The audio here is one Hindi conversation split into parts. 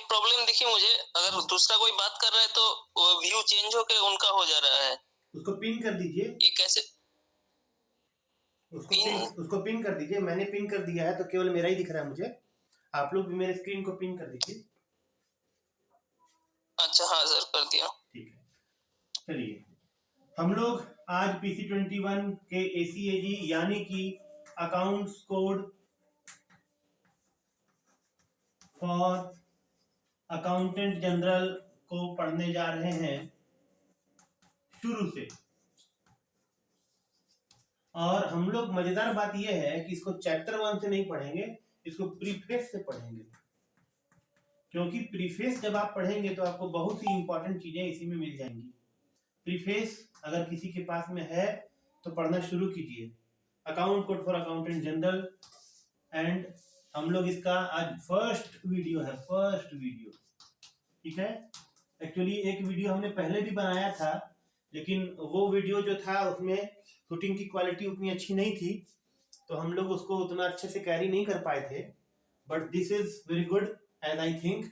एक प्रॉब्लम दिखी मुझे, अगर दूसरा कोई बात कर रहा है तो व्यू चेंज होके उनका हो जा रहा है। उसको पिन कर दीजिए। ये कैसे? उसको पिन कर दीजिए। मैंने पिन कर दिया है तो केवल मेरा ही दिख रहा है मुझे। आप लोग भी मेरे स्क्रीन को पिन कर दीजिए। अच्छा, हाँ सर, कर दिया। ठीक है, चलिए हम लोग आज PC21 के ACAG यानी कि accounts code for accountant general को पढ़ने जा रहे हैं शुरू से। और हम लोग मजेदार बात यह है कि इसको चैप्टर 1 से नहीं पढ़ेंगे, इसको प्रीफेस से पढ़ेंगे। क्योंकि प्रीफेस जब आप पढ़ेंगे तो आपको बहुत सी इंपॉर्टेंट चीजें इसी में मिल जाएंगी। प्रीफेस अगर किसी के पास में है तो पढ़ना शुरू कीजिए। Account code for accountant general. And हम लोग इसका आज फर्स्ट वीडियो है, फर्स्ट वीडियो, ठीक है। एक्चुअली एक वीडियो हमने पहले भी बनाया था, लेकिन वो वीडियो जो था उसमें शूटिंग की क्वालिटी उतनी अच्छी नहीं थी, तो हम लोग उसको उतना अच्छे से कैरी नहीं कर पाए थे। But this is very good as I think.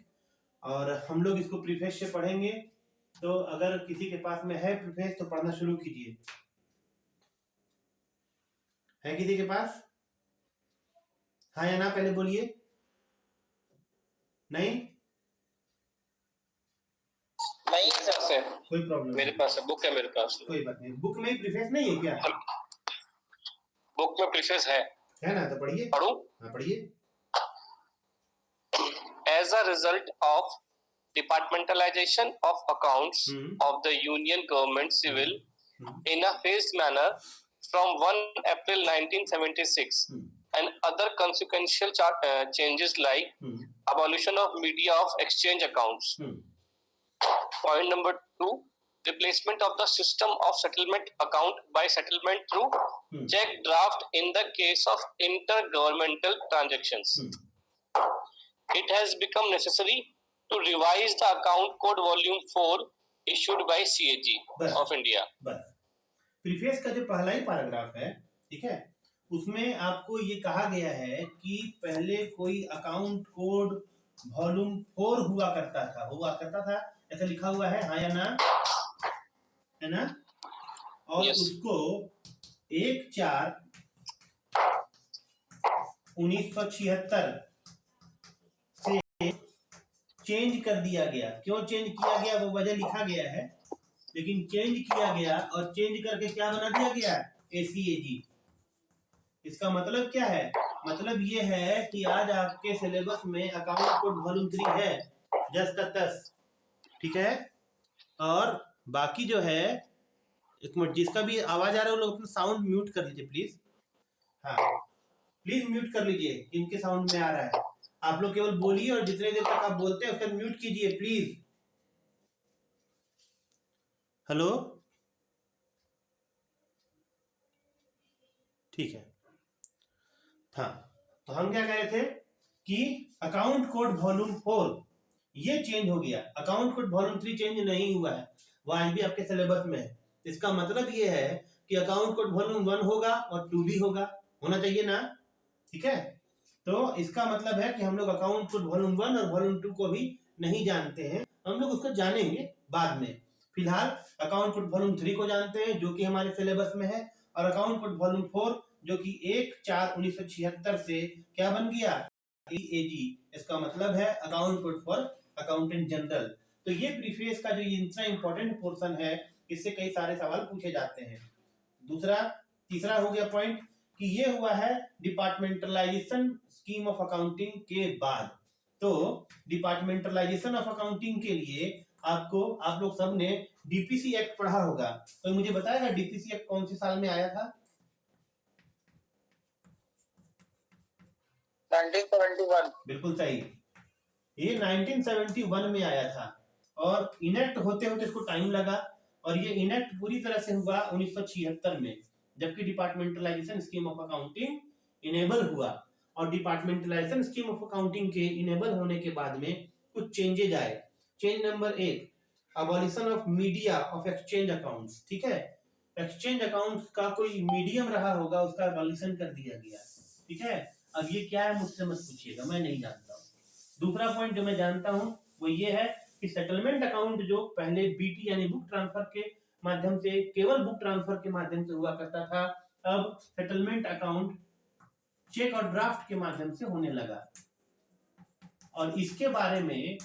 और हम लोग इसको प्रीफेस से पढ़ेंगे। तो अगर किसी के पास में है प्रीफेस तो पढ़ना शुरू कीजिए। है किसी के पास? हाँ या ना पहले बोलिए। नहीं नहीं सर, कोई प्रॉब्लम मेरे पास है, बुक है मेरे पास। कोई बात नहीं। बुक में प्रीफेस नहीं है क्या? बुक में प्रीफेस है ना? तो पढ़िए। पढ़ूं? हाँ पढ़िए। As a result of departmentalization of accounts of the Union Government Civil in a phased manner from 1 April 1976 and other consequential changes like abolition of media of exchange accounts. Point number 2, replacement of the system of settlement account by settlement through check draft in the case of intergovernmental transactions. It has become necessary to revise the account code volume 4 issued by CAG of India. बस प्रीफेस का जो पहला ही पैराग्राफ है, ठीक है, उसमें आपको ये कहा गया है कि पहले कोई अकाउंट कोड वॉल्यूम 4 हुआ करता था, ऐसा लिखा हुआ है, हाँ या ना? है ना? और yes. उसको 1/4/1976 से चेंज कर दिया गया। क्यों चेंज किया गया वो वजह लिखा गया है, लेकिन चेंज किया गया और चेंज करके क्या बना दिया गया? ACAG। इसका मतलब क्या है? मतलब ये है कि आज आपके सिलेबस में अकाउंट कोड वॉल्यूम 3 है, जस का तस, ठीक है। और बाकी जो है, एक मिनट, जिसका भी आवाज आ रहा है वो लोग अपना साउंड म्यूट कर लीजिए प्लीज। हाँ प्लीज म्यूट कर लीजिए, इनके साउंड में आ रहा है। आप लोग केवल बोलिए और जितने देर तक आप बोलते हैं उसका म्यूट कीजिए प्लीज। हेलो, ठीक है। हाँ, तो हम क्या कह रहे थे कि अकाउंट कोड वॉल्यूम 4 ये चेंज हो गया। अकाउंट कोड वॉल्यूम 3 चेंज नहीं हुआ है, वो आज भी आपके सिलेबस में है। इसका मतलब ये है कि अकाउंट कोड वॉल्यूम 1 होगा और 2 भी होना चाहिए ना, ठीक है। तो इसका मतलब है कि हम लोग अकाउंट कोड वॉल्यूम 1 और वॉल्यूम 2 को भी नहीं जानते हैं, हम लोग उसको जानेंगे बाद में। फिलहाल अकाउंट कोड वॉल्यूम 3 को जानते हैं जो कि हमारे सिलेबस में है, और अकाउंट कोड वॉल्यूम 4 जो कि 1/4/1976 से क्या बन गया? ACAG। इसका मतलब है account code for accountant general. तो ये प्रीफेस का जो इतना इंपॉर्टेंट पोर्शन है, इससे कई सारे सवाल पूछे जाते हैं। तीसरा हो गया पॉइंट कि ये हुआ है डिपार्टमेंटलाइजेशन स्कीम ऑफ अकाउंटिंग के बाद। तो डिपार्टमेंटलाइजेशन ऑफ अकाउंटिंग के लिए आप लोग सब ने DPC एक्ट पढ़ा होगा। तो मुझे बताएगा DPC एक्ट कौन से साल में आया था? 1971। बिल्कुल सही, ये 1971 में आया था और इनेक्ट होते होते इसको टाइम लगा, और ये इनेक्ट पूरी तरह से हुआ 1976 में, जबकि departmentalisation scheme of accounting enable हुआ। और डिपार्टमेंटलाइजेशन स्कीम ऑफ अकाउंटिंग के इनेबल होने के बाद में कुछ चेंजेज आए। Change number 1, abolition of media of exchange accounts, ठीक है। एक्सचेंज अकाउंट्स का कोई मीडियम रहा होगा, उसका अबॉलिशन कर दिया गया, ठीक है। अब ये क्या है मुझसे मत पूछिएगा, मैं नहीं जानता हूँ। दूसरा पॉइंट जो मैं जानता हूँ वो ये है कि सेटलमेंट अकाउंट जो पहले बीटी यानी बुक ट्रांसफर के माध्यम से, केवल बुक ट्रांसफर के माध्यम से हुआ करता था, अब सेटलमेंट अकाउंट चेक और ड्राफ्ट के माध्यम से होने लगा। और इसके बारे में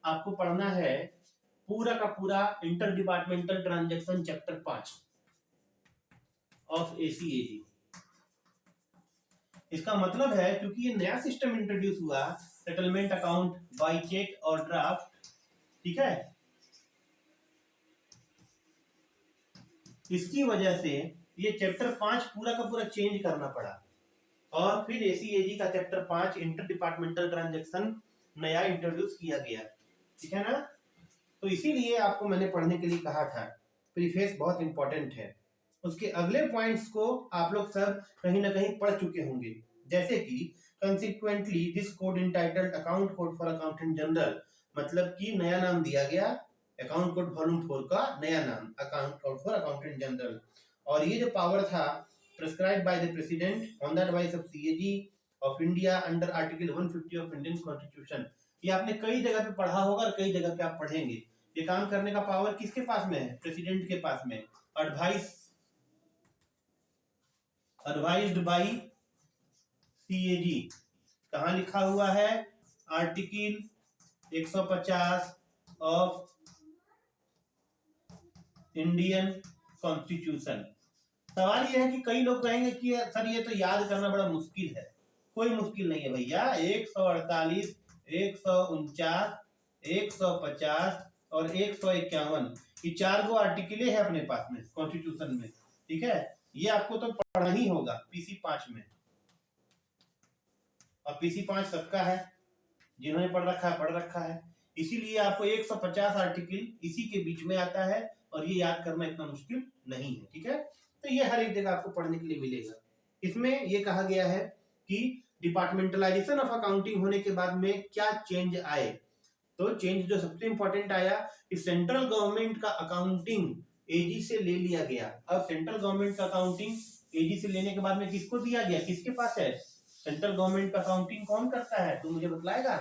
आपको पढ़ना है पूरा का पूरा inter departmental transaction chapter 5 of ACAG. इसका मतलब है क्योंकि ये नया सिस्टम इंट्रोड्यूस हुआ, सेटलमेंट अकाउंट बाय चेक और ड्राफ्ट, ठीक है, इसकी वजह से ये चैप्टर 5 पूरा का पूरा चेंज करना पड़ा। और फिर एसीएजी का चैप्टर 5 इंटर डिपार्टमेंटल ट्रांजैक्शन नया इंट्रोड्यूस किया गया, ठीक है ना। तो इसीलिए आपको मैंने पढ़ने के लिए कहा था, प्रीफेस बहुत इंपॉर्टेंट है। उसके अगले पॉइंट्स को आप लोग सब कहीं ना कहीं पढ़ चुके होंगे, जैसे कि consequently this code entitled account code for accountant general, मतलब कि नया नाम दिया गया अकाउंट कोड वॉल्यूम 4 का नया नाम account code for accountant general. और ये जो पावर था prescribed by the president on the advice of CAG of India under article 150 of Indian constitution. ये आपने कई जगह पे पढ़ा होगा और कई जगह पे आप पढ़ेंगे। ये काम करने का पावर किसके पास में है? प्रेसिडेंट के पास में। एडवाइज्ड बाय सीएजी कहाँ लिखा हुआ है? Article 150 of Indian constitution. सवाल यह है कि कई लोग कहेंगे कि सर ये तो याद करना बड़ा मुश्किल है। कोई मुश्किल नहीं है भैया। 148, 149, 150 और 151 ये 4 गो आर्टिकल है अपने पास में कॉन्स्टिट्यूशन में, ठीक है। ये आपको तो पढ़ना ही होगा पीसी 5 में, और पीसी 5 सबका है, जिन्होंने पढ़ रखा है। इसीलिए आपको 150 आर्टिकल इसी के बीच में आता है और ये याद करना इतना मुश्किल नहीं है, ठीक है। तो ये हर एक जगह आपको पढ़ने के लिए मिलेगा। इसमें ये कहा गया है कि डिपार्टमेंटलाइजेशन ऑफ अकाउंटिंग होने के बाद में क्या चेंज आए। तो चेंज जो सबसे इंपॉर्टेंट आया कि सेंट्रल गवर्नमेंट का अकाउंटिंग एजी से ले लिया गया। अब सेंट्रल गवर्नमेंट का अकाउंटिंग एजी से लेने के बाद में किसको दिया गया? किसके पास है? सेंट्रल गवर्नमेंट का अकाउंटिंग कौन करता है? तो मुझे बतलाएगा।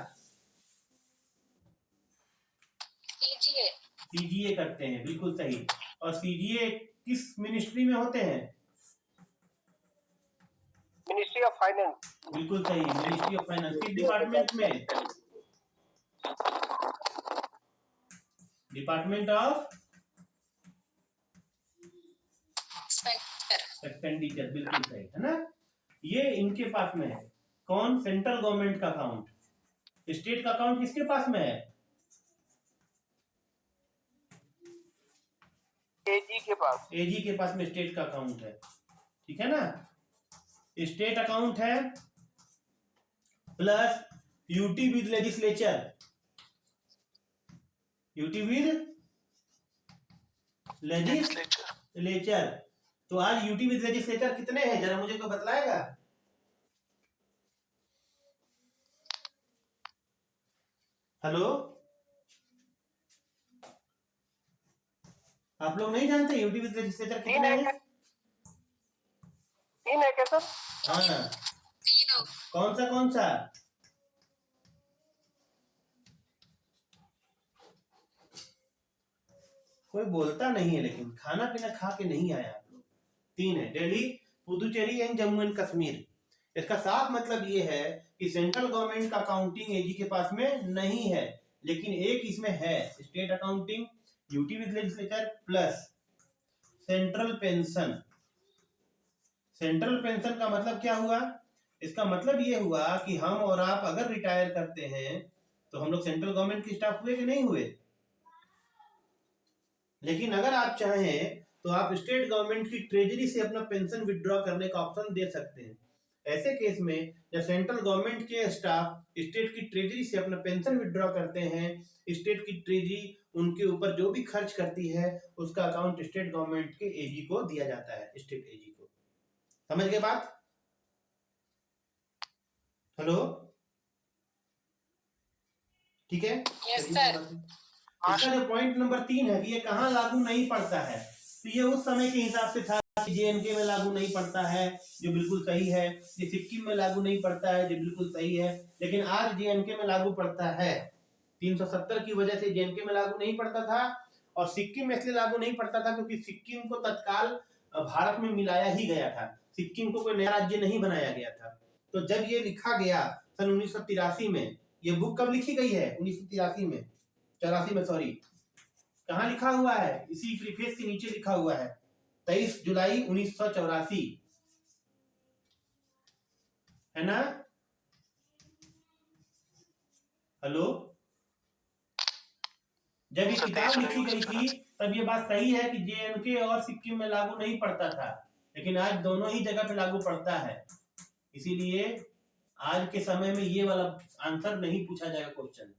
सीजीए करते हैं, बिल्कुल सही। और सीजीए किस मिनिस्ट्री में होते हैं? Ministry of finance. बिल्कुल सही, मिनिस्ट्री ऑफ फाइनेंस। किस डिपार्टमेंट में? डिपार्टमेंट ऑफ एक्सपेंडिचर, बिल्कुल सही है ना। ये इनके पास में है। कौन? सेंट्रल गवर्नमेंट का अकाउंट। स्टेट का अकाउंट किसके पास में है? एजी के पास। एजी के पास में स्टेट का अकाउंट है, ठीक है ना। स्टेट अकाउंट है plus UT with legislature. UT with legislature. तो आज यूटी विद लेजिस्लेचर कितने हैं जरा मुझे को बतलाएगा? हेलो, आप लोग नहीं जानते यूटी विद लेजिस्लेचर कितने हैं? 3 है क्या सर? हाँ, कौन सा? कोई बोलता नहीं है, लेकिन खाना पीना खा के नहीं आया आप लोग। 3 है, दिल्ली, पुदुचेरी एंड जम्मू एंड कश्मीर। इसका साफ मतलब ये है कि सेंट्रल गवर्नमेंट का अकाउंटिंग एजी के पास में नहीं है, लेकिन एक इसमें है, state accounting, UT with legislature plus central pension. Central pension का मतलब क्या हुआ? इसका मतलब ये हुआ कि हम और आप अगर रिटायर करते हैं तो हम लोग सेंट्रल गवर्नमेंट के स्टाफ हुए कि नहीं हुए। लेकिन अगर आप चाहें तो आप स्टेट गवर्नमेंट की ट्रेजरी से अपना पेंशन विड्रॉ करने का ऑप्शन दे सकते हैं। ऐसे केस में जब सेंट्रल गवर्नमेंट के स्टाफ स्टेट की ट्रेजरी से अपना पेंशन विड्रॉ करते हैं, स्टेट की ट्रेजरी उनके ऊपर जो भी खर्च करती है उसका अकाउंट स्टेट गवर्नमेंट के एजी को दिया जाता है, स्टेट एजी को। समझ गए बात? हेलो, ठीक है। Yes sir. इसका जो पॉइंट नंबर 3 है कि ये कहाँ लागू नहीं पड़ता है, तो ये उस समय के हिसाब से था कि जेएनके में लागू नहीं पड़ता है, जो बिल्कुल सही है। ये सिक्किम में लागू नहीं पड़ता है, जो बिल्कुल सही है। लेकिन आज जेएनके में लागू पड़ता है। 370 की वजह से जेएनके में लागू नहीं पड़ता था, और सिक्किम में इसलिए लागू नहीं पड़ता था क्योंकि सिक्किम को तत्काल भारत में मिलाया ही गया था, सिक्किम को कोई नया राज्य नहीं बनाया गया था। तो जब ये लिखा गया सन 1983 में, ये बुक कब लिखी गई है? 1983 में, 84 में, सॉरी, कहाँ लिखा हुआ है? इसी प्रीफेस के नीचे लिखा हुआ है 23 जुलाई 1984, है ना? हेलो, जब ये किताब लिखी गई थी तब ये बात सही है कि जेएनके और सिक्किम में लागू नहीं पड़ता था, लेकिन आज दोनों ही जगह पे लागू पड़ता है। इसीलिए आज के समय में ये वाला आंसर नहीं पूछा जाएगा क्वेश्चन,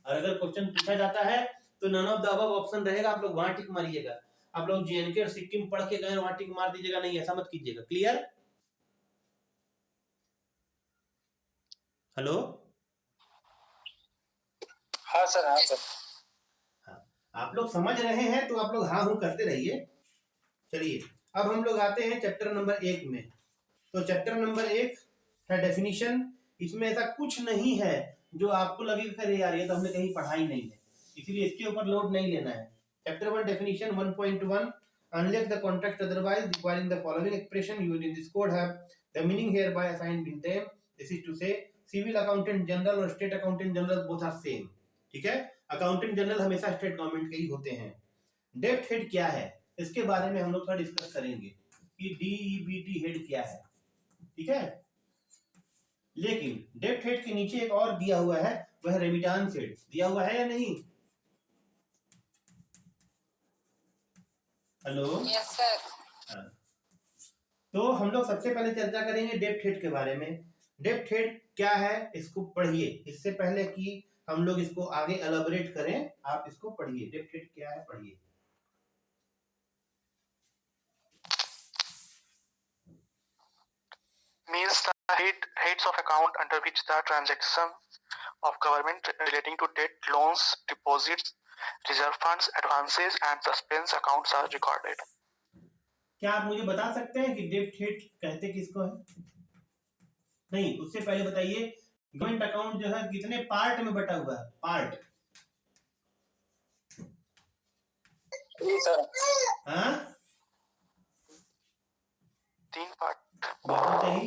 और अगर क्वेश्चन पूछा जाता है तो none of the above option रहेगा, आप लोग वहां टिक मारिएगा। आप लोग जेएनके और सिक्किम पढ़ के गए वहां टिक मार दीजिएगा, नहीं ऐसा मत कीजिएगा। क्लियर? हेलो, हाँ सर, हाँ सर। आप लोग समझ रहे हैं तो आप लोग हाँ हूं करते रहिए। चलिए अब हम लोग आते हैं चैप्टर नंबर 1 में। तो चैप्टर नंबर 1 है डेफिनेशन। इसमें ऐसा कुछ नहीं है जो आपको लगेगा अरे यार ये तो हमने कहीं पढ़ा ही नहीं है, इसीलिए इसके ऊपर लोड नहीं लेना है। Chapter 1 definition 1.1 unless the context otherwise requiring the following expression used in this code have the meaning hereby assigned in them. This is to say civil accountant general और state accountant general both are same। ठीक है, अकाउंटेंट जनरल हमेशा स्टेट गवर्नमेंट के ही होते हैं। डेप्ट हेड क्या है इसके बारे में हम लोग थोड़ा डिस्कस करेंगे कि डीईबीटी हेड क्या है। ठीक है, लेकिन डेप्ट हेड के नीचे एक और दिया हुआ है, वह रेमिटेंस हेड दिया हुआ है या नहीं? Hello, yes sir. तो हम लोग सबसे पहले चर्चा करेंगे डेप्ट हेड के बारे में। डेप्ट हेड क्या है इसको पढ़िए, इससे पहले कि हम लोग इसको आगे एलाबोरेट करें आप इसको पढ़िए। डेप्ट हेड क्या है पढ़िए। Means the heads of account under which the transaction of government relating to debt, loans, deposits, reserve funds, advances and suspense accounts are recorded। क्या आप मुझे बता सकते हैं कि डेप्ट हेड कहते किसको है? नहीं, उससे पहले बताइए गवर्नमेंट अकाउंट जो है कितने पार्ट में बटा हुआ है? पार्ट? सर, हाँ, 3 पार्ट। बिल्कुल सही।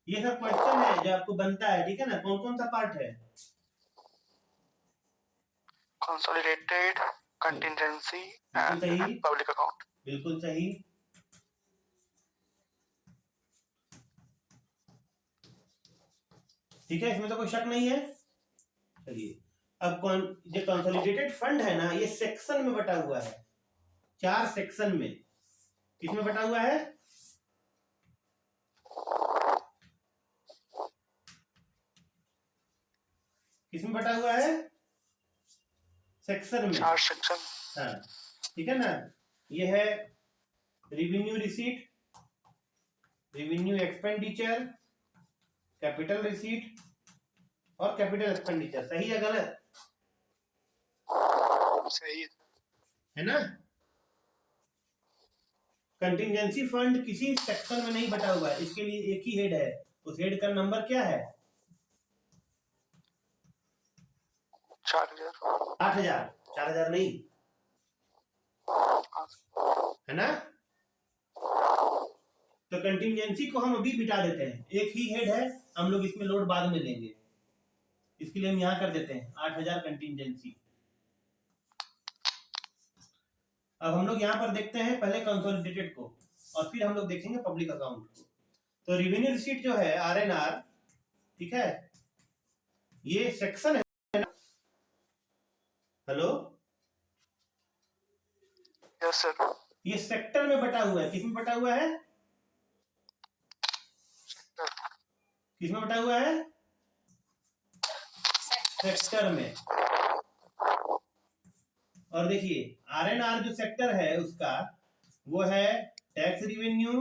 ये सब क्वेश्चन है जो आपको बनता है, ठीक है ना? कौन कौन सा पार्ट है? Consolidated, contingency and सही, public account। बिल्कुल सही। ठीक है, इसमें तो कोई शक नहीं है। चलिए अब जो कंसोलिडेटेड फंड है ना, ये सेक्शन में बटा हुआ है, 4 सेक्शन में। किसमें बटा हुआ है? किसमें बटा हुआ है? सेक्शन में। 4 सेक्शन। हाँ, ठीक है ना? ये है revenue receipt, revenue expenditure, capital receipt और कैपिटल एक्सपेंडिचर। सही है गलत? सही है ना? कंटिंजेंसी फंड किसी सेक्शन में नहीं बटा हुआ है, इसके लिए एक ही हेड है। उस हेड का नंबर क्या है? 4000। 8000, 4000 नहीं, है ना? तो कंटिंजेंसी को हम अभी बिटा देते हैं, एक ही हेड है, हम लोग इसमें लोड बाद में लेंगे, इसके लिए हम यहाँ कर देते हैं 8000 कंटिंजेंसी। अब हम लोग यहाँ पर देखते हैं पहले कंसोलिडेटेड को और फिर हम लोग देखेंगे पब्लिक अकाउंट को। तो रेवेन्यू रिसीट जो है आरएनआर, ठीक है, ये सेक्शन है ना? Hello, yes sir. ये सेक्टर में बटा हुआ है। किसमें बटा हुआ है? किसमें बटा हुआ है? सेक्टर में। और देखिए आरएनआर जो सेक्टर है उसका वो है tax revenue,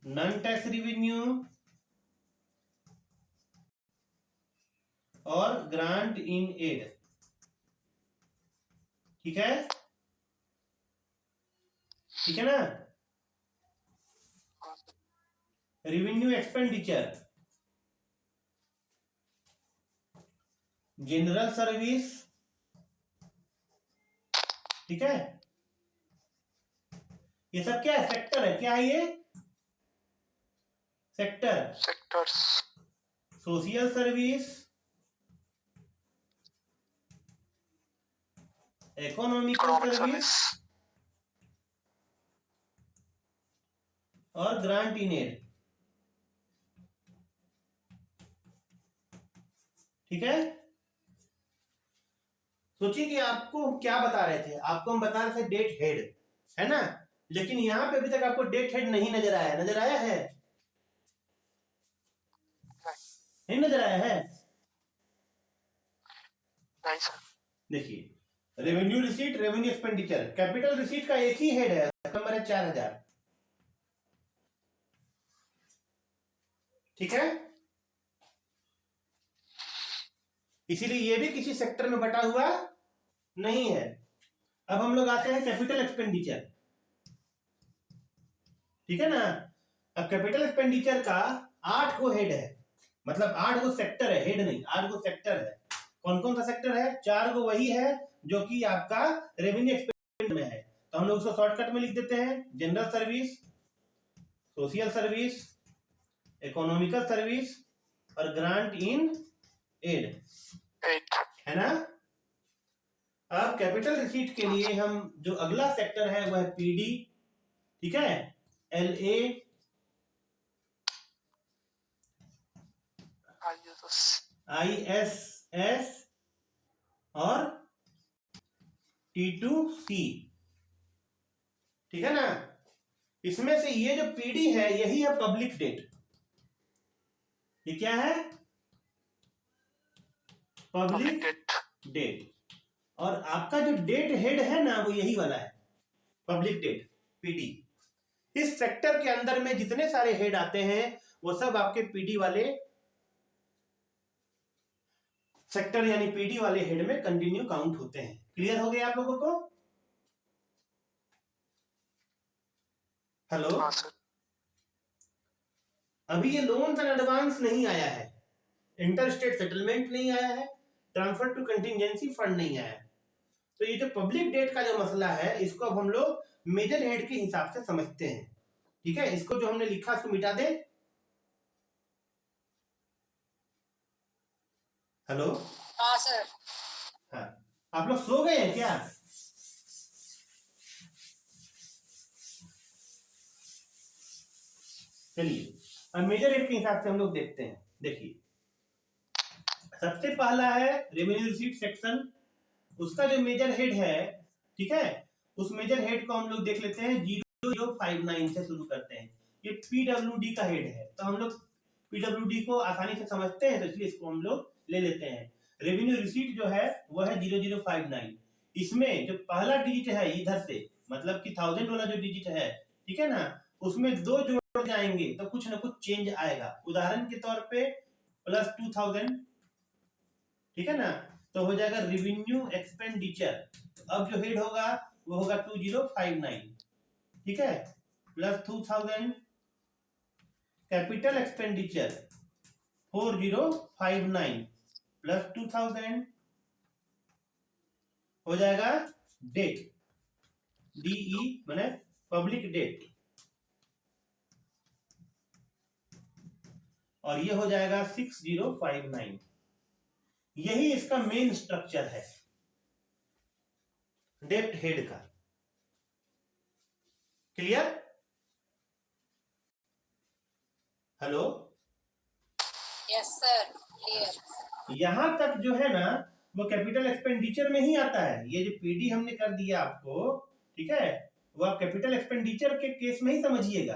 non tax revenue और ग्रांट इन एड। ठीक है, ठीक है ना? रेवेन्यू एक्सपेंडिचर जनरल सर्विस, ठीक है, ये सब क्या है, सेक्टर है, क्या है ये, sector, sectors, social service, economical service और ग्रांट इन एड, ठीक है। सोचिए कि आपको क्या बता रहे थे, आपको हम बता रहे थे डेट हेड, है ना, लेकिन यहां पे अभी तक आपको डेट हेड नहीं नजर आया, नजर आया है, नहीं नजर आया है, नहीं सर। देखिए, revenue receipt, revenue expenditure, capital receipt का एक ही हेड है, नंबर है 4000, ठीक है, इसीलिए ये भी किसी सेक्टर में बटा हुआ नहीं है। अब हम लोग आते हैं कैपिटल एक्सपेंडिचर, ठीक है ना। अब कैपिटल एक्सपेंडिचर का 8 को हेड है, मतलब 8 को सेक्टर है, हेड नहीं, 8 को सेक्टर है। कौन कौन सा सेक्टर है, 4 को वही है जो कि आपका रेवेन्यू एक्सपेंडिचर में है, तो हम लोग उसको शॉर्टकट में लिख देते हैं, general service, social service, economical service और ग्रांट इन एड, है ना। अब कैपिटल रिसीट के लिए हम जो अगला सेक्टर है वह है पीडी, ठीक है, एलए, आईएसएस और T2C, ठीक है ना। इसमें से ये जो पीडी है यही है पब्लिक डेट, ये क्या है, पब्लिक डेट, और आपका जो डेट हेड है ना वो यही वाला है, पब्लिक डेट, पीडी। इस सेक्टर के अंदर में जितने सारे हेड आते हैं वो सब आपके पीडी वाले सेक्टर यानी पीडी वाले हेड में कंटिन्यू काउंट होते हैं। क्लियर हो गया आप लोगों को? हेलो, हाँ सर। अभी ये लोन्स एंड एडवांस नहीं आया है, इंटर स्टेट सेटलमेंट नहीं आया है, ट्रांसफर टू कंटिजेंसी फंड नहीं आया है, तो ये जो पब्लिक डेट का जो मसला है इसको अब हम लोग मेजर हेड के हिसाब से समझते हैं, ठीक है। इसको जो हमने लिखा उसको मिटा दे। हेलो, हाँ सर। हाँ, आप लोग सो गए हैं क्या? चलिए अब मेजर हेड के हिसाब से हम लोग देखते हैं। देखिए, सबसे पहला है रेवेन्यू रिसीट सेक्शन, उसका जो मेजर हेड है, ठीक है, उस मेजर हेड को हम लोग देख लेते हैं, 0059 से शुरू करते हैं। ये पीडब्ल्यूडी का हेड है, तो हम लोग पीडब्ल्यूडी को आसानी से समझते हैं, तो इसलिए इसको हम लोग ले लेते हैं। रेवेन्यू रिसीट जो है वह है 0059, इसमें जो पहला डिजिट है इधर से, मतलब कि 1000 वाला जो डिजिट है, ठीक है ना, उसमें 2 जोड़ जाएंगे तो कुछ ना कुछ चेंज आएगा। उदाहरण के तौर पे +2000, ठीक है ना, तो हो जाएगा रेवेन्यू एक्सपेंडिचर। अब जो हेड होगा वो होगा 2059, ठीक है, +2000 कैपिटल एक्सपेंडिचर 4059 +2000 हो जाएगा डेट, डीई माने पब्लिक डेट, और ये हो जाएगा 6059। यही इसका मेन स्ट्रक्चर है डेट हेड का। Clear? Hello, yes sir, clear. यहां तक जो है ना वो कैपिटल एक्सपेंडिचर में ही आता है। ये जो पीडी हमने कर दिया आपको, ठीक है, वो आप कैपिटल एक्सपेंडिचर के केस में ही समझिएगा।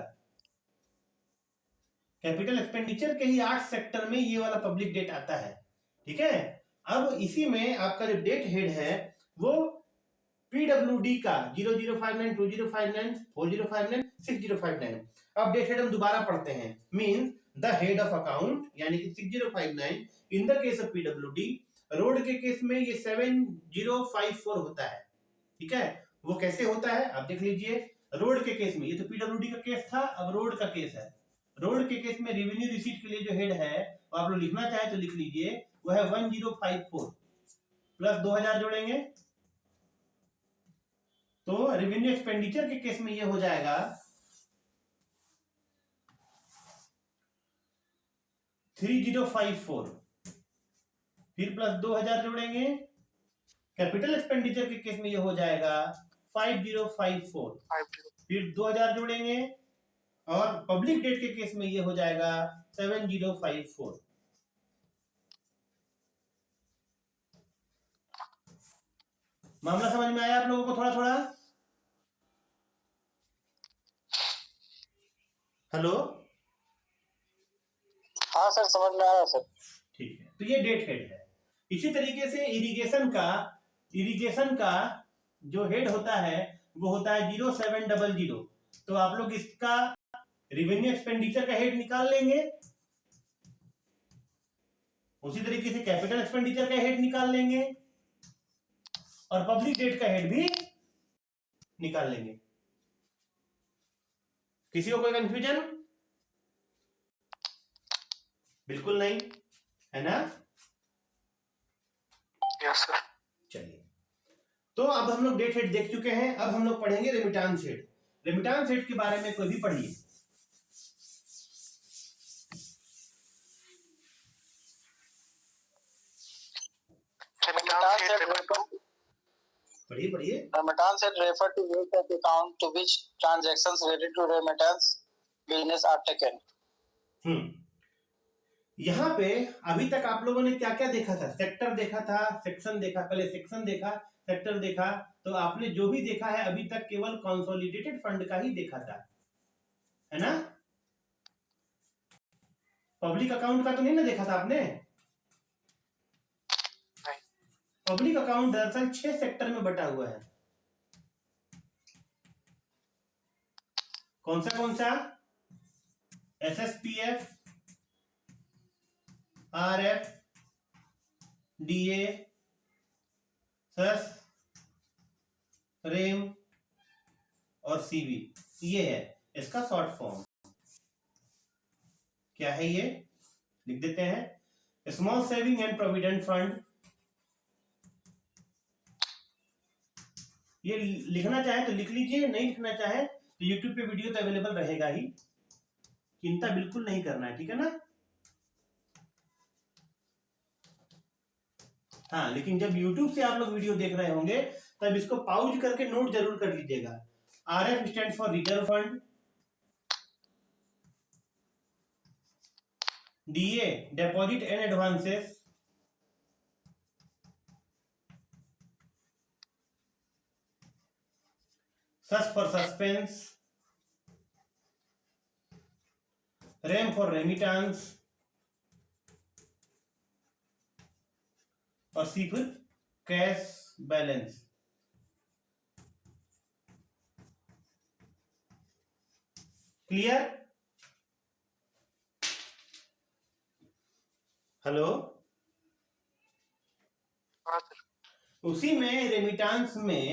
कैपिटल एक्सपेंडिचर के ही 8 सेक्टर में ये वाला पब्लिक डेट आता है, ठीक है। अब इसी में आपका जो डेट हेड है वो पीडब्ल्यूडी का 0059, 2059, 4059, 6059। अब डेट हेड हम दोबारा पढ़ते हैं, means the head of account, यानी कि 6059 in the case of PWD. Road के केस में ये 7054 होता है, ठीक है। वो कैसे होता है आप देख लीजिए। रोड के केस में, ये तो पीडब्ल्यूडी का केस था, अब रोड का केस है। रोड के केस में रेवेन्यू रिसीट के लिए जो हेड है वो आप लोग लिखना चाहे तो लिख लीजिए, वो है 1054 प्लस 2000 जोड़ेंगे तो रेवेन्यू एक्सपेंडिचर के केस में ये हो जाएगा 3054, फिर प्लस 2000 जोड़ेंगे, कैपिटल एक्सपेंडिचर के केस में ये हो जाएगा 5054, फिर 2000 जोड़ेंगे और पब्लिक डेट के केस में ये हो जाएगा 7054। मामला समझ में आया आप लोगों को? थोड़ा थोड़ा हेलो? हाँ सर, समझ में आ रहा है सर। ठीक है, तो ये डेट हेड है। इसी तरीके से इरिगेशन का जो हेड होता है वो होता है 0700। तो आप लोग इसका रेवेन्यू एक्सपेंडिचर का हेड निकाल लेंगे, उसी तरीके से कैपिटल एक्सपेंडिचर का हेड निकाल लेंगे और पब्लिक डेट का हेड भी निकाल लेंगे। किसी को कोई कंफ्यूजन? बिल्कुल नहीं है ना? Yes sir. चलिए, तो अब हम लोग डेट हेड देख चुके हैं, अब हम लोग पढ़ेंगे रेमिटांस हेड। रेमिटांस हेड के बारे में कोई भी पढ़िए। पढ़िए पढ़िए। Remittance head refer to which of account to which transactions related to remittance business are taken. यहाँ पे अभी तक आप लोगों ने क्या क्या देखा था? सेक्टर देखा था, सेक्शन देखा, पहले सेक्शन देखा, सेक्टर देखा। तो आपने जो भी देखा है अभी तक केवल कंसोलिडेटेड फंड का ही देखा था, है ना? पब्लिक अकाउंट का तो नहीं ना देखा था आपने? पब्लिक अकाउंट दरअसल 6 सेक्टर में बटा हुआ है। कौन सा? SSPF, RF, DA, SUS, रेम और CV। ये है इसका शॉर्ट फॉर्म। क्या है ये? लिख देते हैं, small saving and provident fund. ये लिखना चाहे तो लिख लीजिए, नहीं लिखना चाहे तो YouTube पे वीडियो तो अवेलेबल रहेगा ही, चिंता बिल्कुल नहीं करना है, ठीक है ना? हाँ, लेकिन जब YouTube से आप लोग वीडियो देख रहे होंगे तब इसको पॉज करके नोट जरूर कर लीजिएगा। RF stand for reserve fund, DA deposit and advances, SUS for suspense, RAM for remittance और C for cash balance. Clear? Hello? उसी में रेमिटांस में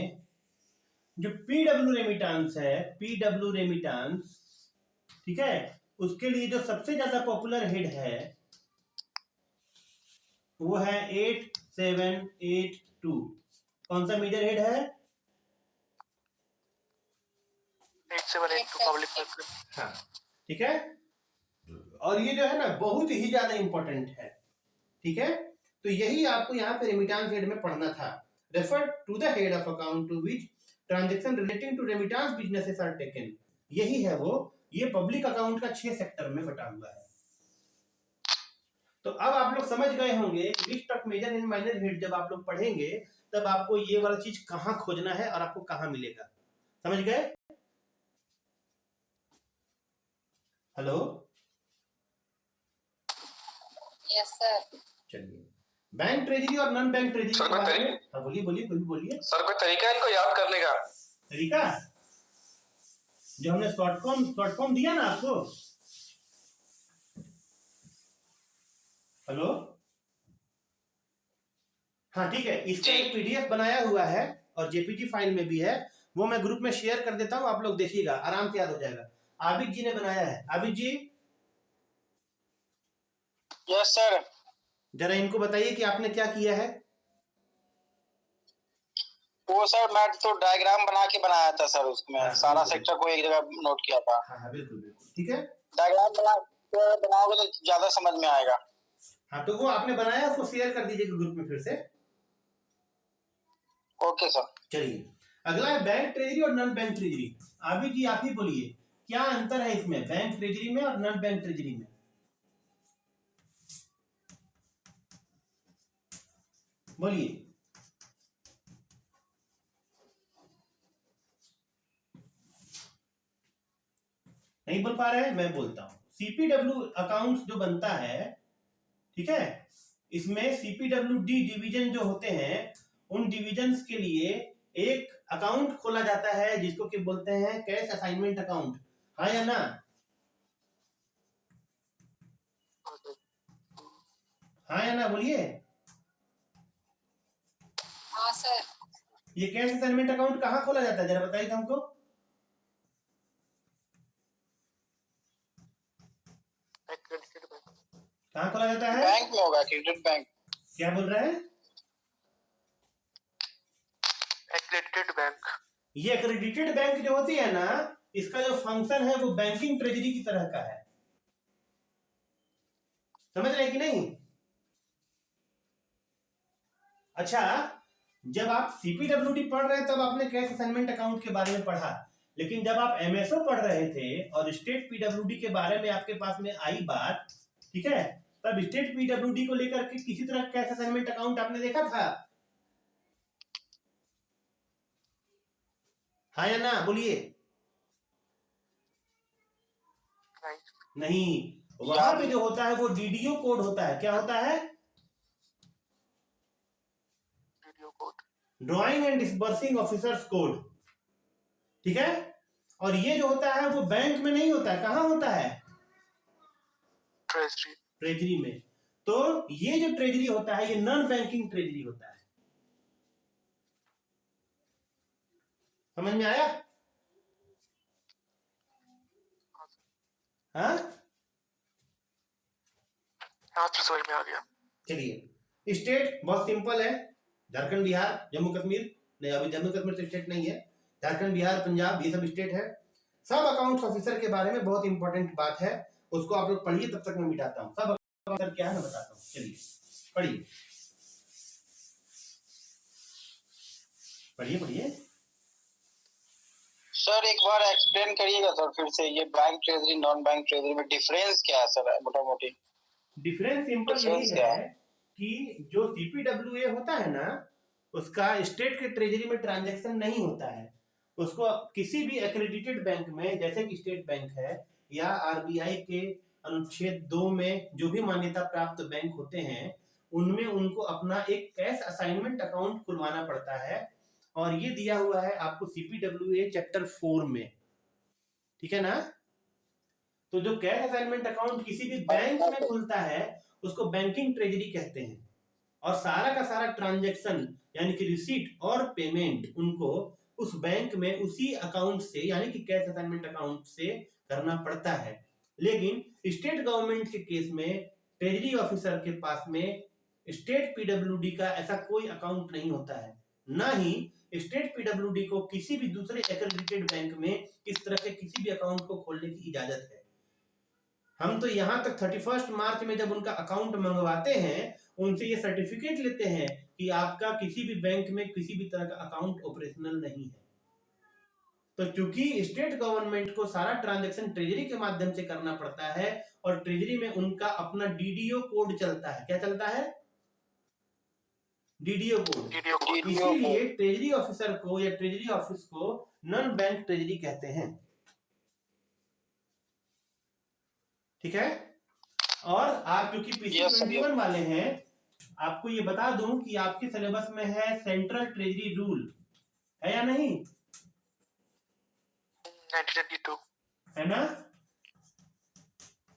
जो PW रेमिटांस है, PW रेमिटांस, ठीक है, उसके लिए जो सबसे ज्यादा पॉपुलर हेड है वो है 8782। कौन सा मेजर हेड है? 8782 पब्लिक सर्विस। हाँ, ठीक है। और ये जो है ना बहुत ही ज्यादा इंपॉर्टेंट है, ठीक है। तो यही आपको यहाँ पे रेमिटांस हेड में पढ़ना था। Refer to the head of account to which transaction relating to remittance businesses are taken. यही है वो। ये पब्लिक अकाउंट का 6 सेक्टर में बटा हुआ है। तो अब आप लोग समझ गए होंगे list of major and minor head जब आप लोग पढ़ेंगे तब आपको ये वाला चीज कहाँ खोजना है और आपको कहाँ मिलेगा। समझ गए? हेलो? Yes sir. चलिए, बैंक ट्रेजरी और नॉन बैंक ट्रेजरी के बारे में। हाँ बोलिए बोलिए, कोई भी बोलिए। सर कोई तरीका है इनको याद करने का? तरीका जो हमने शॉर्ट फॉर्म दिया ना आपको। हेलो? हाँ ठीक है, इसका एक PDF बनाया हुआ है और JPG फाइल में भी है, वो मैं ग्रुप में शेयर कर देता हूँ, आप लोग देखिएगा, आराम से याद हो जाएगा। आबिद जी ने बनाया है। आबिद जी? Yes sir. जरा इनको बताइए कि आपने क्या किया है। वो सर मैं तो डायग्राम बना के बनाया था सर, उसमें हाँ, सारा बिल्कुल। सेक्टर को एक जगह नोट किया था। हाँ हाँ बिल्कुल बिल्कुल ठीक है। डायग्राम बनाओगे तो ज्यादा समझ में आएगा। हाँ तो वो आपने बनाया, उसको शेयर कर दीजिएगा ग्रुप में फिर से। Okay sir. चलिए अगला है बैंक ट्रेजरी और नॉन बैंक ट्रेजरी। अभी जी आप ही बोलिए क्या अंतर है इसमें बैंक ट्रेजरी में और नॉन बैंक ट्रेजरी में, बोलिए। नहीं बोल पा रहे हैं, मैं बोलता हूं। सीपीडब्ल्यू अकाउंट्स जो बनता है, ठीक है, इसमें सीपीडब्ल्यूडी डिवीजन जो होते हैं, उन डिवीजन्स के लिए एक अकाउंट खोला जाता है जिसको कि बोलते हैं कैश असाइनमेंट अकाउंट। हाँ या ना? हाँ या ना बोलिए। हाँ सर। ये कैश असाइनमेंट अकाउंट कहाँ खोला जाता है जरा बताइए हमको। कहाँ खोला जाता है? बैंक में होगा, क्रेडिट बैंक। क्या बोल रहे हैं? Accredited bank. ये एक्रेडिटेड बैंक जो होती है ना, इसका जो फंक्शन है वो बैंकिंग ट्रेजरी की तरह का है। समझ रहे कि नहीं? अच्छा, जब आप सीपीडब्ल्यूडी पढ़ रहे हैं तब आपने कैश असाइनमेंट अकाउंट के बारे में पढ़ा, लेकिन जब आप एमएसओ पढ़ रहे थे और स्टेट पीडब्ल्यूडी के बारे में आपके पास में आई बात, ठीक है, तब स्टेट पीडब्ल्यूडी को लेकर के किसी तरह कैश असाइनमेंट अकाउंट आपने देखा था? हाँ या ना बोलिए। नहीं, वहां पे जो होता है वो डीडीओ कोड होता है। क्या होता है? Drawing and disbursing officers code, ठीक है। और ये जो होता है वो बैंक में नहीं होता है, कहाँ होता है? ट्रेजरी। ट्रेजरी में। तो ये जो ट्रेजरी होता है ये नॉन बैंकिंग ट्रेजरी होता है। समझ में आया? हाँ हाँ तो समझ में आ गया। चलिए, स्टेट बहुत सिंपल है, झारखंड बिहार जम्मू कश्मीर, नहीं अभी जम्मू कश्मीर तो स्टेट नहीं है, झारखंड बिहार पंजाब ये सब स्टेट है। सब अकाउंट्स ऑफिसर के बारे में बहुत इंपॉर्टेंट बात है, उसको आप लोग पढ़िए, तब तक मैं मिटाता हूँ। सब अकाउंट क्या है मैं बताता हूँ, चलिए पढ़िए पढ़िए पढ़िए। सर एक बार एक्सप्लेन करिएगा सर फिर से, ये bank treasury non bank treasury में डिफरेंस क्या है सर, मोटा मोटी? डिफरेंस सिंपल यही है कि जो सीपीडब्ल्यूए होता है ना, उसका स्टेट के ट्रेजरी में ट्रांजैक्शन नहीं होता है। उसको किसी भी एक्रेडिटेड बैंक में, जैसे कि स्टेट बैंक है या आरबीआई के अनुच्छेद 2 में जो भी मान्यता प्राप्त बैंक होते हैं, उनमें उनको अपना एक कैश असाइनमेंट अकाउंट खुलवाना पड़ता है, और ये दिया हुआ है आपको सीपीडब्ल्यूए चैप्टर 4 में, ठीक है ना। तो जो कैश असाइनमेंट अकाउंट किसी भी बैंक में खुलता है उसको बैंकिंग ट्रेजरी कहते हैं, और सारा का सारा ट्रांजैक्शन यानी कि रिसीट और पेमेंट उनको उस बैंक में उसी अकाउंट से यानी कि कैश असाइनमेंट अकाउंट से करना पड़ता है। लेकिन स्टेट गवर्नमेंट के केस में ट्रेजरी ऑफिसर के पास में स्टेट पीडब्ल्यूडी का ऐसा कोई अकाउंट नहीं होता है, ना ही स्टेट पीडब्ल्यूडी को किसी भी दूसरे एक्रेडिटेड बैंक में इस तरह के किसी भी अकाउंट को खोलने की इजाजत है। हम तो यहाँ तक 31 मार्च में जब उनका अकाउंट मंगवाते हैं उनसे ये सर्टिफिकेट लेते हैं कि आपका किसी भी बैंक में किसी भी तरह का अकाउंट ऑपरेशनल नहीं है। तो चूंकि स्टेट गवर्नमेंट को सारा ट्रांजैक्शन ट्रेजरी के माध्यम से करना पड़ता है और ट्रेजरी में उनका अपना डीडीओ कोड चलता है। क्या चलता है? DDO code. इसीलिए ट्रेजरी ऑफिसर को या ट्रेजरी ऑफिस को नॉन बैंक ट्रेजरी कहते हैं, ठीक है। और आप क्योंकि पीसी 21 वाले हैं, आपको ये बता दूं कि आपके सिलेबस में है सेंट्रल ट्रेजरी रूल, है या नहीं? 1992 है ना?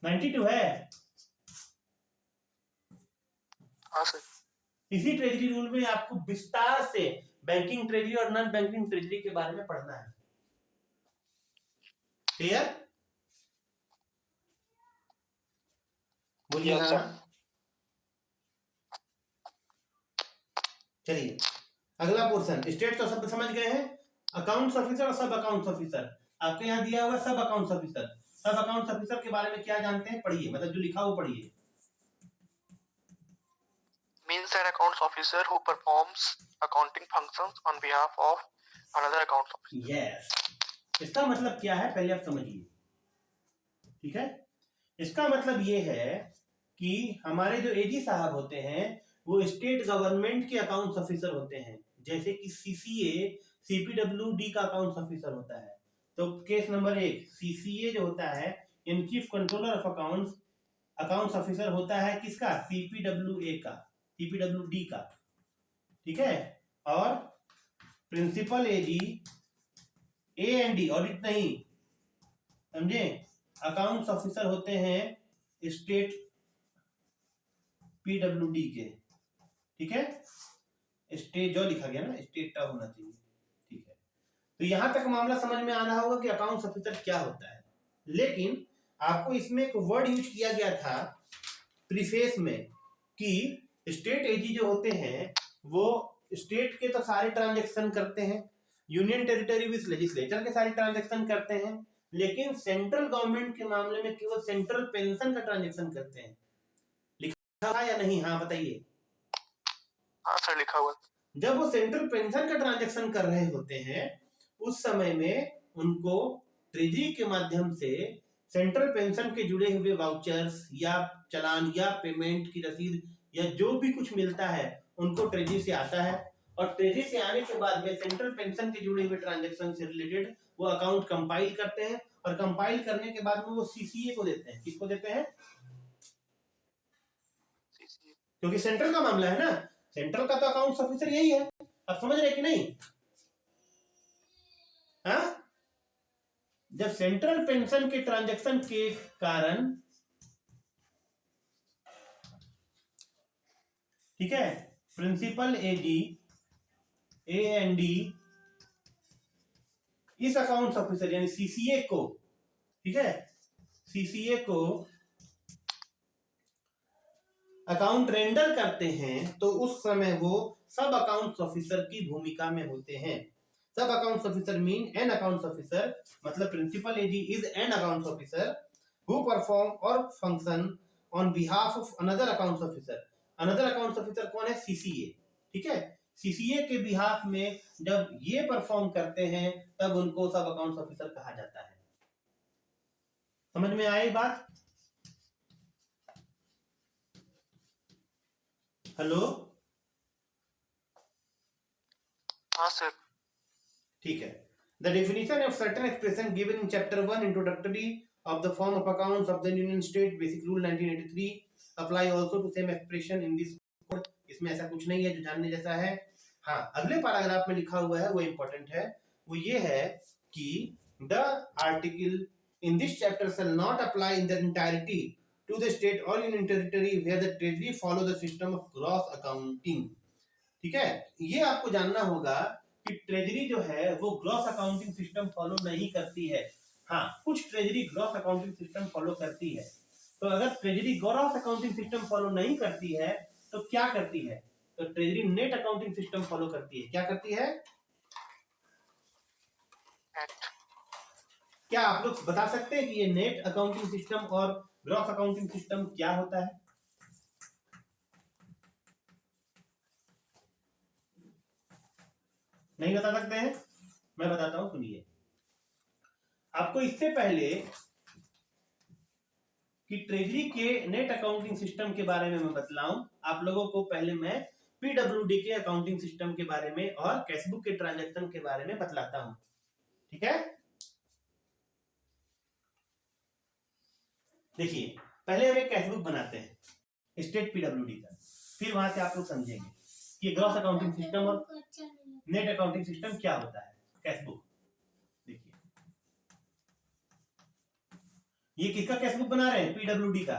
92 है। हाँ सर। इसी ट्रेजरी रूल में आपको विस्तार से बैंकिंग ट्रेजरी और नॉन बैंकिंग ट्रेजरी के बारे में पढ़ना है। क्लियर? बोलिए। हाँ चलिए अगला पोर्शन, स्टेट तो सब समझ गए हैं, अकाउंट्स ऑफिसर और सब अकाउंट्स ऑफिसर। आपके यहाँ दिया हुआ सब अकाउंट्स ऑफिसर। सब अकाउंट्स ऑफिसर के बारे में क्या जानते हैं, पढ़िए, मतलब जो लिखा हो पढ़िए। Means an accounts officer who performs accounting functions on behalf of another accounts officer. Yes, इसका मतलब क्या है पहले आप समझिए, ठीक है। इसका मतलब ये है कि हमारे जो एजी साहब होते हैं वो स्टेट गवर्नमेंट के अकाउंट्स ऑफिसर होते हैं, जैसे कि सीसीए सीपीडब्ल्यूडी का अकाउंट्स ऑफिसर होता है। तो केस नंबर 1, सीसीए जो होता है in chief controller of accounts officer होता है किसका, सीपीडब्ल्यूए का, सीपीडब्ल्यूडी का, ठीक है। और प्रिंसिपल एजी ए&डी, ऑडिट नहीं, समझे, अकाउंट्स ऑफिसर होते हैं स्टेट पीडब्ल्यूडी के, ठीक है। स्टेट जो लिखा गया ना, स्टेट का होना चाहिए, ठीक है। तो यहां तक मामला समझ में आना होगा कि अकाउंट्स ऑफिसर क्या होता है। लेकिन आपको इसमें एक वर्ड यूज किया गया था प्रीफेस में कि स्टेट एजी जो होते हैं वो स्टेट के तो सारे ट्रांजैक्शन करते हैं, यूनियन टेरिटरी विद लेजिस्लेचर के सारे ट्रांजैक्शन करते हैं, लेकिन सेंट्रल गवर्नमेंट के मामले में केवल सेंट्रल पेंशन का ट्रांजैक्शन करते हैं। लिखा है या नहीं, हाँ बताइए। हाँ सर लिखा हुआ। जब वो सेंट्रल पेंशन का ट्रांजैक्शन कर रहे होते हैं उस समय में उनको ट्रेजरी के माध्यम से सेंट्रल पेंशन के जुड़े हुए वाउचर्स या चालान या पेमेंट की रसीद या जो भी कुछ मिलता है उनको ट्रेजरी से आता है, और ट्रेजरी से आने के बाद में सेंट्रल पेंशन के जुड़े हुए ट्रांजैक्शन से रिलेटेड वो अकाउंट कंपाइल करते हैं, और कंपाइल करने के बाद में वो सीसीए को देते हैं। किसको देते हैं, क्योंकि सेंट्रल का मामला है ना, सेंट्रल का तो अकाउंट्स ऑफिसर यही है। आप समझ रहे कि नहीं, हाँ। जब सेंट्रल पेंशन के ट्रांजैक्शन के कारण, ठीक है, प्रिंसिपल एजी ए&डी इस अकाउंट्स ऑफिसर यानी सीसीए को, ठीक है, सीसीए को अकाउंट रेंडर करते हैं तो उस समय वो सब अकाउंट्स ऑफिसर की भूमिका में होते हैं। सब accounts officer mean an accounts officer, मतलब principal AG is an accounts officer who perform or function on behalf of another accounts officer. Another accounts officer कौन है, सीसीए, ठीक है। सीसीए के बिहाफ में जब ये परफॉर्म करते हैं तब उनको सब अकाउंट्स ऑफिसर कहा जाता है। समझ में आई बात, हेलो, हाँ सर, ठीक है। The definition of certain expression given in chapter 1 introductory of the form of accounts of the Union State Basic Rule 1983 apply also to same expression in this code। इसमें ऐसा कुछ नहीं है जो जानने जैसा है। हाँ, अगले पैराग्राफ में लिखा हुआ है वो इम्पोर्टेंट है, वो ये है कि the article in this chapter shall not apply in their entirety to the state or union territory where the treasury follow the system of gross accounting। ठीक है, ये आपको जानना होगा कि ट्रेजरी जो है वो ग्रॉस अकाउंटिंग सिस्टम फॉलो नहीं करती है। हाँ, कुछ treasury gross accounting system follow करती है। तो अगर treasury gross accounting system follow नहीं करती है तो क्या करती है, तो treasury net accounting system follow करती है। क्या करती है, क्या आप लोग बता सकते हैं कि ये नेट अकाउंटिंग सिस्टम और ग्रॉस अकाउंटिंग सिस्टम क्या होता है? नहीं बता सकते हैं, मैं बताता हूं, सुनिए। आपको इससे पहले कि ट्रेजरी के नेट अकाउंटिंग सिस्टम के बारे में मैं बतलाऊं, आप लोगों को पहले मैं पीडब्ल्यूडी के अकाउंटिंग सिस्टम के बारे में और कैशबुक के ट्रांजैक्शन के बारे में बतलाता हूं, ठीक है। देखिए, पहले हम एक कैशबुक बनाते हैं स्टेट पीडब्ल्यूडी का, फिर वहां से आप लोग समझेंगे कि ग्रॉस अकाउंटिंग सिस्टम और नेट अकाउंटिंग सिस्टम क्या होता है। कैशबुक देखिए, ये किसका कैशबुक बना रहे हैं, पीडब्ल्यूडी का,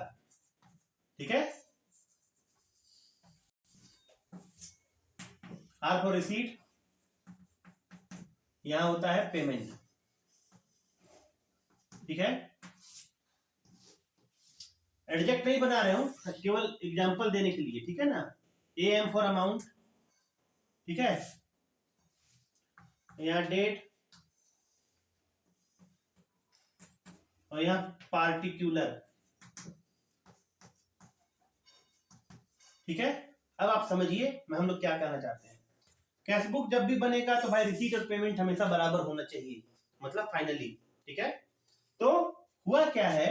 ठीक है। आर फॉर रिसीट, यहां होता है पेमेंट, ठीक है। एडजेक्ट नहीं बना रहे हूं, केवल एग्जांपल देने के लिए, ठीक है ना। ए एम फॉर अमाउंट, ठीक है, यहाँ डेट और यहाँ पार्टिकुलर, ठीक है। अब आप समझिए मैं हम लोग क्या कहना चाहते हैं। कैश बुक जब भी बनेगा तो भाई रिसीट और पेमेंट हमेशा बराबर होना चाहिए, मतलब फाइनली, ठीक है। तो हुआ क्या है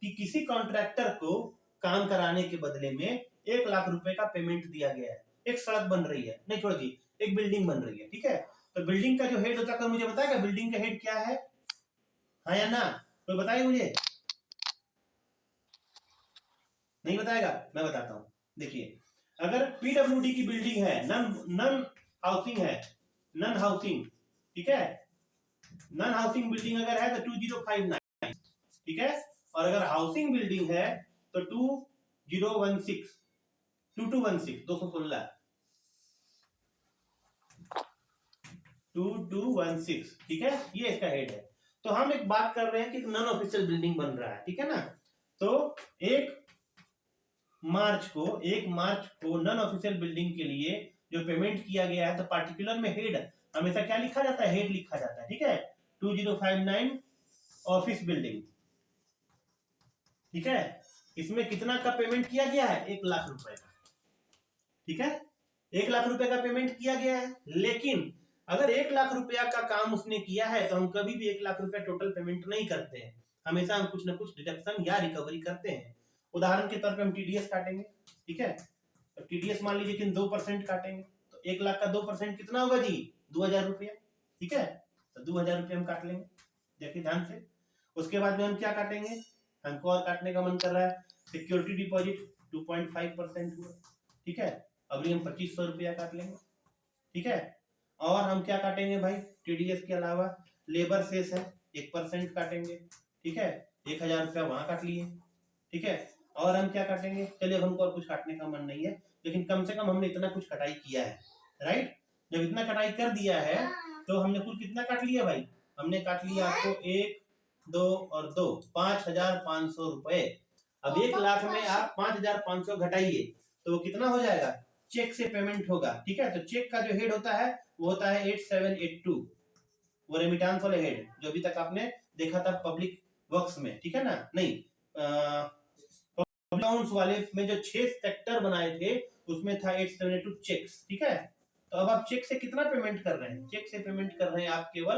कि किसी कॉन्ट्रैक्टर को काम कराने के बदले में 1 लाख रुपए का पेमेंट दिया गया है। एक सड़क बन रही है, नहीं छोड़ दी, एक बिल्डिंग बन रही है, ठीक है। तो बिल्डिंग का जो हेड होता है, मुझे बताएगा बिल्डिंग का हेड क्या है, हाँ या ना, कोई बताइए मुझे। नहीं बताएगा, मैं बताता हूँ। देखिए, अगर पीडब्ल्यूडी की बिल्डिंग है, नन हाउसिंग है, नन हाउसिंग, ठीक है, नन हाउसिंग बिल्डिंग अगर है तो 2059, ठीक है। और अगर हाउसिंग बिल्डिंग है तो 2216, 2216, ठीक है, ये इसका हेड है। तो हम एक बात कर रहे हैं कि नॉन ऑफिशियल बिल्डिंग बन रहा है, ठीक है ना। तो 1 मार्च को नॉन ऑफिशियल बिल्डिंग के लिए जो पेमेंट किया गया है, तो पार्टिकुलर में हेड हमेशा क्या लिखा जाता है, हेड लिखा जाता है, ठीक है। 2059 ऑफिस बिल्डिंग, ठीक है। इसमें कितना का पेमेंट किया गया है, 1 लाख रुपए का, ठीक है। 1 लाख रुपए का पेमेंट किया गया है। लेकिन अगर 1 लाख रुपया का काम उसने किया है तो हम कभी भी 1 लाख रुपया टोटल पेमेंट नहीं करते हैं, हमेशा हम कुछ ना कुछ डिडक्शन या रिकवरी करते हैं। उदाहरण के तौर पे हम टीडीएस काटेंगे, ठीक है। तो टीडीएस मान लीजिए कि 2% काटेंगे, तो 1 लाख का 2% कितना होगा जी, 2000 रुपया, ठीक है। तो 2000 रुपया हम काट लेंगे, देखिए ध्यान से। उसके बाद में हम क्या काटेंगे, हमको और काटने का मन कर रहा है, सिक्योरिटी डिपॉजिट 2.5% हुआ, ठीक है। अभी हम 2500 रुपया काट लेंगे, ठीक है। और हम क्या काटेंगे भाई, टीडीएस के अलावा लेबर सेस है 1% काटेंगे, ठीक है। 1000 रुपया वहां काट लिए, ठीक है। और हम क्या काटेंगे, चलिए हमको और कुछ काटने का मन नहीं है, लेकिन कम से कम हमने इतना कुछ कटाई किया है, राइट। जब इतना कटाई कर दिया है तो हमने कुल कितना काट लिया भाई, हमने काट लिया आपको 1, 2 और 2, 5500 रुपए। अब 1 लाख में आप 5500 घटाइए तो वो कितना हो जाएगा, चेक से पेमेंट होगा, ठीक है। तो चेक का जो हेड होता है वो होता है 8782, वो रेमिटेंस वाले हेड जो अभी तक आपने देखा था पब्लिक वर्क्स में, ठीक है ना। नहीं, अकाउंट्स वाले में जो 6 सेक्टर बनाए थे उसमें था 8782 चेक्स, ठीक है। तो अब आप चेक से कितना पेमेंट कर रहे हैं, चेक से पेमेंट कर रहे हैं आप केवल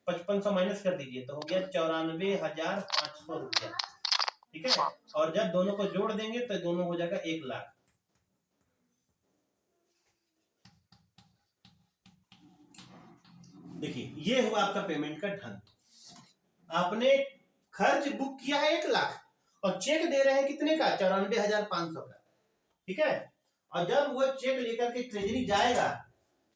5500 माइनस कर दीजिए तो हो गया 94,500 रुपया, ठीक है। और जब दोनों को जोड़ देंगे तो दोनों हो जाएगा 1 लाख। देखिए ये हुआ आपका पेमेंट का ढंग। आपने खर्च बुक किया है 1 लाख और चेक दे रहे हैं कितने का, 94,500 का, ठीक है। और जब वो चेक लेकर के ट्रेजरी जाएगा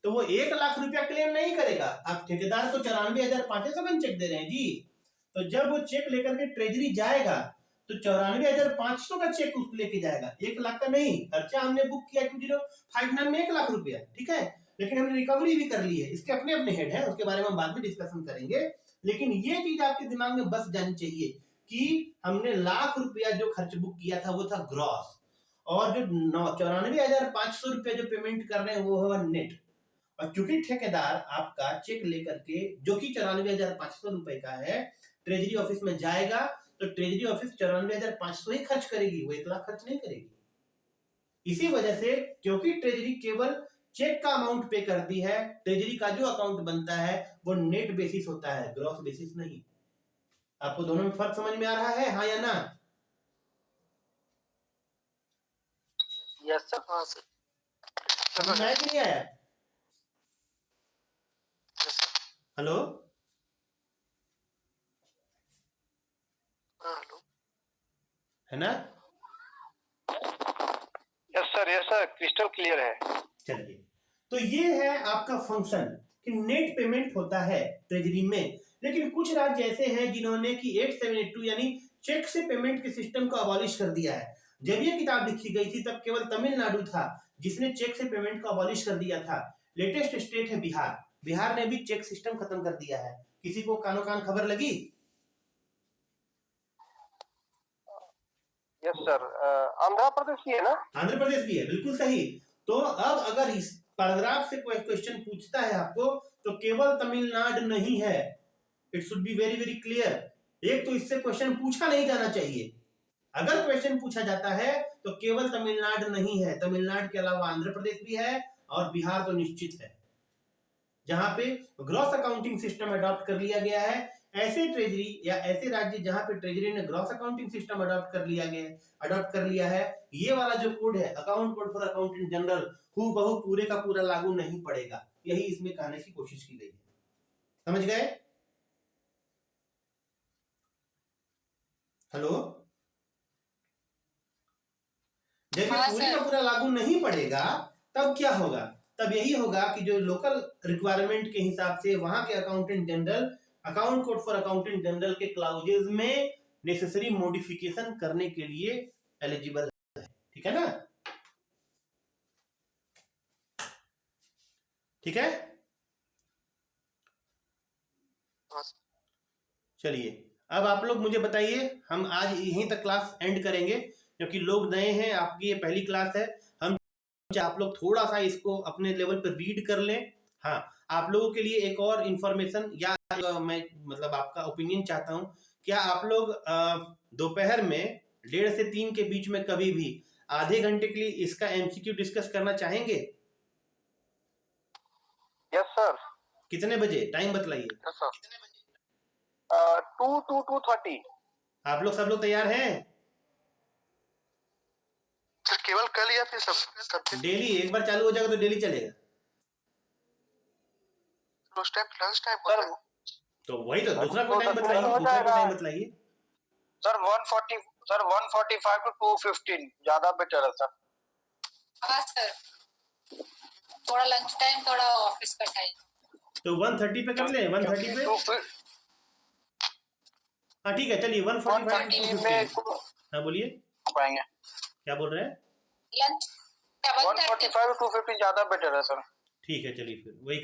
तो वो 1 लाख रुपया क्लेम नहीं करेगा, आप ठेकेदार को 94,500 का चेक दे रहे हैं जी। तो जब वो चेक लेकर के ट्रेजरी जाएगा तो 94,500 का चेक उसको लेके जाएगा, 1 लाख का नहीं। खर्चा हमने बुक किया 2059 में 1 लाख रुपया, ठीक है, लेकिन हमने रिकवरी भी कर ली है, इसके अपने अपने हेड है, उसके बारे में हम बाद में डिस्कशन करेंगे। लेकिन ये चीज आपके दिमाग में बस जानी चाहिए कि हमने लाख रुपया जो खर्च बुक किया था वो था ग्रॉस, और जो 94,500 रुपया जो पेमेंट कर रहे हैं वो है नेट। और चूंकि ठेकेदार आपका चेक लेकर के जो कि 94,500 रुपए का है ट्रेजरी ऑफिस में जाएगा तो ट्रेजरी ऑफिस 94,500 ही खर्च करेगी, वो 1 लाख खर्च नहीं करेगी। इसी वजह से क्योंकि ट्रेजरी केवल चेक का अमाउंट पे करती है, ट्रेजरी का जो अकाउंट बनता है वो नेट बेसिस होता है, ग्रॉस बेसिस नहीं। आपको दोनों में फर्क समझ में आ रहा है, हाँ या ना? यस सर, हाँ सर, समझ में आया कि नहीं आया? हेलो, हेलो, है ना? यस सर, क्रिस्टल क्लियर है। चलिए, तो ये है आपका फंक्शन कि नेट पेमेंट होता है ट्रेजरी में। लेकिन कुछ राज्य ऐसे हैं जिन्होंने कि 8782 यानी चेक से पेमेंट के सिस्टम को अबॉलिश कर दिया है। जब ये किताब लिखी गई थी तब केवल तमिलनाडु था जिसने चेक से पेमेंट को अबॉलिश कर दिया था। लेटेस्ट स्टेट है बिहार, बिहार ने भी चेक सिस्टम खत्म कर दिया है। किसी को कानो कान खबर लगी? यस सर, आंध्र प्रदेश भी है ना? आंध्र प्रदेश भी है, बिल्कुल सही। तो अब अगर इस पैराग्राफ से कोई क्वेश्चन पूछता है आपको तो केवल तमिलनाडु नहीं है, it should be very very clear. एक तो इससे क्वेश्चन पूछा नहीं जाना चाहिए, अगर क्वेश्चन पूछा जाता है तो केवल तमिलनाडु नहीं है, तमिलनाडु के अलावा आंध्र प्रदेश भी है और बिहार तो निश्चित है, जहां पे ग्रॉस अकाउंटिंग सिस्टम अडॉप्ट कर लिया गया है। ऐसे ट्रेजरी या ऐसे राज्य जहां पे ट्रेजरी ने ग्रॉस अकाउंटिंग सिस्टम अडॉप्ट कर लिया है, ये वाला जो कोड है account code for accountant general हूबहू पूरे का पूरा लागू नहीं पड़ेगा, यही इसमें कहने की कोशिश की गई है। समझ गए? हेलो, जब हाँ, पूरे सर। का पूरा लागू नहीं पड़ेगा तब क्या होगा? तब यही होगा कि जो लोकल रिक्वायरमेंट के हिसाब से वहां के accountant general account code for accountant general के क्लाउजेज में नेसेसरी मॉडिफिकेशन करने के लिए एलिजिबल है। ठीक है ना? ठीक है, चलिए अब आप लोग मुझे बताइए, हम आज यहीं तक क्लास एंड करेंगे क्योंकि लोग नए हैं, आपकी ये पहली क्लास है। हम आप लोग थोड़ा सा इसको अपने लेवल पर रीड कर लें। हाँ, आप लोगों के लिए एक और इंफॉर्मेशन या मैं मतलब आपका ओपिनियन चाहता हूँ, क्या आप लोग दोपहर में 1:30 से 3 के बीच में कभी भी आधे घंटे के लिए इसका एमसीक्यू डिस्कस करना चाहेंगे? Yes sir. कितने बजे? टाइम बतलाइए। Yes sir. 2 to 2:30। आप लोग सब लोग तैयार हैं? सर केवल कल या फिर सब डेली एक बार चालू हो जाएगा तो डेली चलेगा। उस टाइम लंच टाइम होता है। तो वही तो दूसरा कोई टाइम बताइए, दूसरा कोई टाइम बताइए। सर 145 to 2:15 ज्यादा बेटर है सर। हाँ सर, थोड़ा लंच टाइम, थोड़ा ऑफिस का टाइम। तो 1:30 पे कर ले, 1:30 पे। हाँ ठीक है, चलिए 1:45 में हाँ बोलिए, पाएंगे। क्या बोल रहे हैं? लंच 145 to 2:15 ज्यादा बेटर है सर। ठीक है, चलिए फिर वही कर